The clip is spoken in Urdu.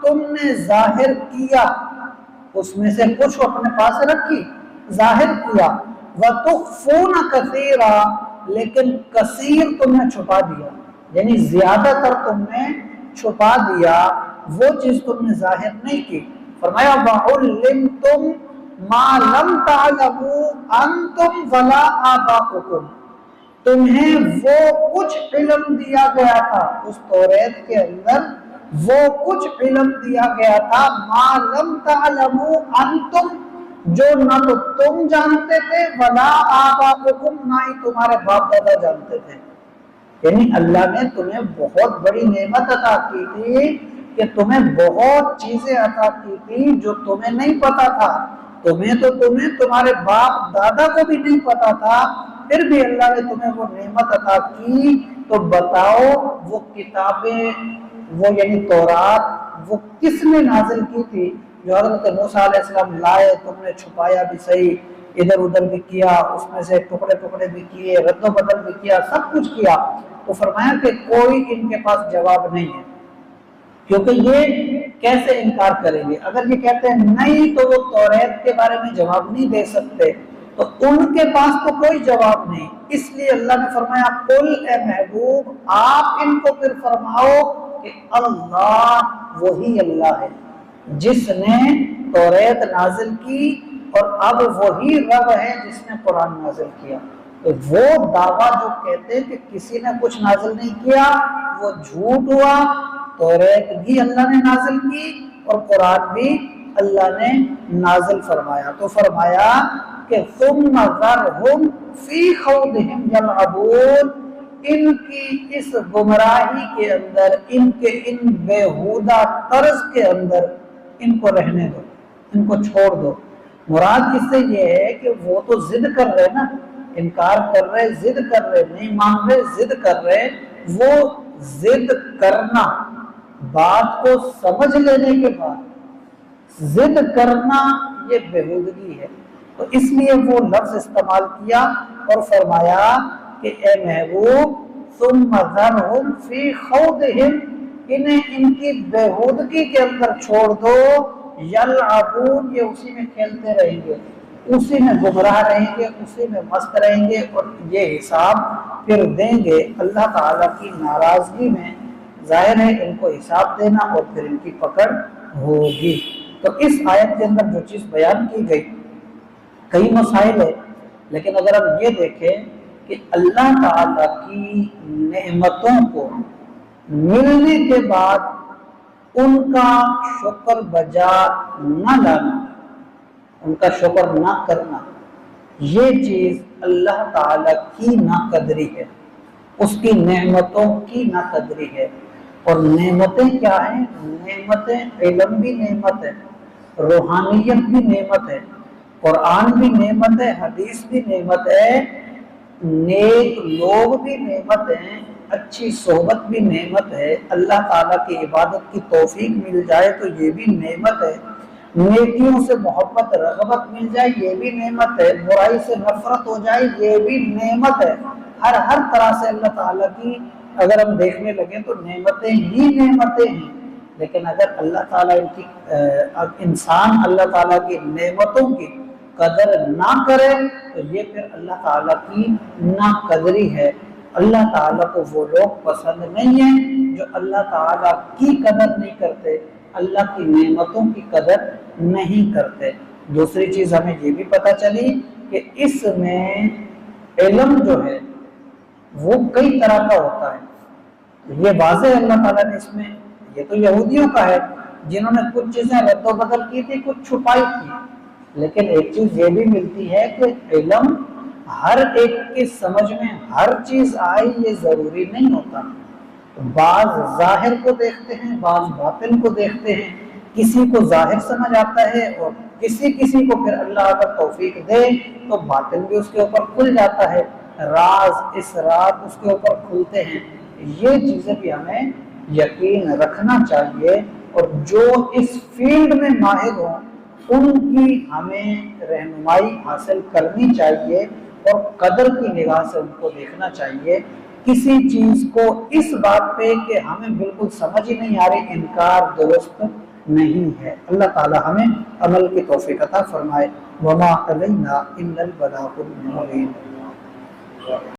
تم نے ظاہر کیا، اس میں سے کچھ اپنے پاس رکھی، ظاہر کیا، وَتُخْفُونَ كَثِيرًا لیکن کثیر تم نے چھپا دیا، یعنی زیادہ تر تم نے چھپا دیا، وہ چیز تم نے ظاہر نہیں کی۔ فرمایا وَعُلِّمْتُمْ مَا لَمْ تَعْلَمُوا أَنْتُمْ وَلَا آبَاؤُكُمْ، تمہیں وہ کچھ علم دیا گیا تھا اس توریت کے اندر، وہ کچھ علم دیا گیا تھا ما لم تعلموا انتم، جو نہ تو تم جانتے تھے ولا آباؤکم، نہ ہی تمہارے باپ دادا جانتے تھے۔ یعنی اللہ نے تمہیں بہت بڑی نعمت عطا کی تھی کہ تمہیں بہت چیزیں عطا کی تھی جو تمہیں نہیں پتا تھا، تمہیں تمہارے باپ دادا کو بھی نہیں پتا تھا، پھر بھی اللہ نے تمہیں وہ نعمت عطا کی۔ تو بتاؤ وہ کتابیں، وہ یعنی تورات، وہ کس نے نازل کی تھی؟ جو حضرت موسیٰ علیہ السلام لائے، تم نے چھپایا بھی صحیح، ادھر ادھر بھی کیا، اس میں سے ٹکڑے ٹکڑے بھی کیے، رد و بدل بھی کیا، سب کچھ کیا۔ تو فرمایا کہ کوئی ان کے پاس جواب نہیں ہے، کیونکہ یہ کیسے انکار کریں گے؟ اگر یہ کہتے ہیں نہیں تو وہ توریت کے بارے میں جواب نہیں دے سکتے، تو ان کے پاس تو کوئی جواب نہیں۔ اس لیے اللہ نے فرمایا قل، اے محبوب آپ ان کو پھر فرماؤ کہ اللہ وہی اللہ ہے جس نے توریت نازل کی، اور اب وہی رب ہے جس نے قرآن نازل کیا۔ تو وہ دعویٰ جو کہتے ہیں کہ کسی نے کچھ نازل نہیں کیا، وہ جھوٹ ہوا۔ توریت بھی اللہ نے نازل کی اور قرآن بھی اللہ نے نازل فرمایا۔ تو فرمایا کہ ثم ذرہم فی خوضہم یلعبون، ان کی اس گمراہی کے اندر، ان کے ان بیہودہ طرز کے اندر ان کو رہنے دو، ان کو چھوڑ دو۔ مراد اس سے یہ ہے کہ وہ تو ضد کر رہے نا، انکار کر رہے، ضد کر رہے، نہیں مان رہے، ضد کر رہے۔ وہ ضد کرنا، بات کو سمجھ لینے کے بعد ضد کرنا، یہ بیہودگی ہے۔ تو اس لیے وہ لفظ استعمال کیا اور فرمایا کہ اے محبوب ثم ذرہم فی خوضہم، انہیں ان کی بیہودگی کے اندر چھوڑ دو، یلعبون، یہ اسی میں کھیلتے رہیں گے، اسی میں گمراہ رہیں گے، اسی میں مست رہیں گے، اور یہ حساب پھر دیں گے اللہ تعالیٰ کی ناراضگی میں۔ ظاہر ہے ان کو حساب دینا اور پھر ان کی پکڑ ہوگی۔ تو اس آیت کے اندر جو چیز بیان کی گئی، کئی مسائل ہے، لیکن اگر ہم یہ دیکھیں کہ اللہ تعالیٰ کی نعمتوں کو ملنے کے بعد ان کا شکر بجا نہ لانا، ان کا شکر نہ کرنا، یہ چیز اللہ تعالیٰ کی ناقدری ہے، اس کی نعمتوں کی ناقدری ہے۔ اور نعمتیں کیا ہیں؟ نعمتیں علم بھی نعمت ہے، روحانیت بھی نعمت ہے، قرآن بھی نعمت ہے، حدیث بھی نعمت ہے، نیک لوگ بھی نعمت ہیں، اچھی صحبت بھی نعمت ہے، اللہ تعالیٰ کی عبادت کی توفیق مل جائے تو یہ بھی نعمت ہے، نیکیوں سے محبت رغبت مل جائے یہ بھی نعمت ہے، برائی سے نفرت ہو جائے یہ بھی نعمت ہے۔ ہر طرح سے اللہ تعالیٰ کی اگر ہم دیکھنے لگیں تو نعمتیں ہی نعمتیں ہیں۔ لیکن اگر اللہ تعالیٰ انسان اللہ تعالیٰ کی نعمتوں کی قدر نہ کرے تو یہ پھر اللہ تعالیٰ کی ناقدری ہے۔ اللہ تعالیٰ کو وہ لوگ پسند نہیں ہیں جو اللہ تعالیٰ کی قدر نہیں کرتے، اللہ کی نعمتوں کی قدر نہیں کرتے۔ دوسری چیز ہمیں یہ بھی پتہ چلی کہ اس میں علم جو ہے وہ کئی طرح کا ہوتا ہے، یہ واضح اللہ تعالیٰ نے اس میں، یہ تو یہودیوں کا ہے جنہوں نے کچھ چیزیں رد و بدل کی تھی، کچھ چھپائی تھی، لیکن ایک چیز یہ بھی ملتی ہے کہ علم ہر ایک کی سمجھ میں ہر چیز آئی یہ ضروری نہیں ہوتا۔ بعض ظاہر کو دیکھتے ہیں، بعض باطن کو دیکھتے ہیں، کسی کو ظاہر سمجھ آتا ہے اور کسی کو پھر اللہ اگر توفیق دے تو باطن بھی اس کے اوپر کھل جاتا ہے، راز اسرار اس کے اوپر کھلتے ہیں۔ یہ چیزیں بھی ہمیں یقین رکھنا چاہیے، اور جو اس فیلڈ میں ماہر ہوں ان کی ہمیں رہنمائی حاصل کرنی چاہیے اور قدر کی نگاہ سے ان کو دیکھنا چاہیے۔ کسی چیز کو اس بات پہ کہ ہمیں بالکل سمجھ ہی نہیں آ رہی، انکار درست نہیں ہے۔ اللہ تعالی ہمیں عمل کی توفیق عطا فرمائے۔ وما علینا الا البلاغ المبین۔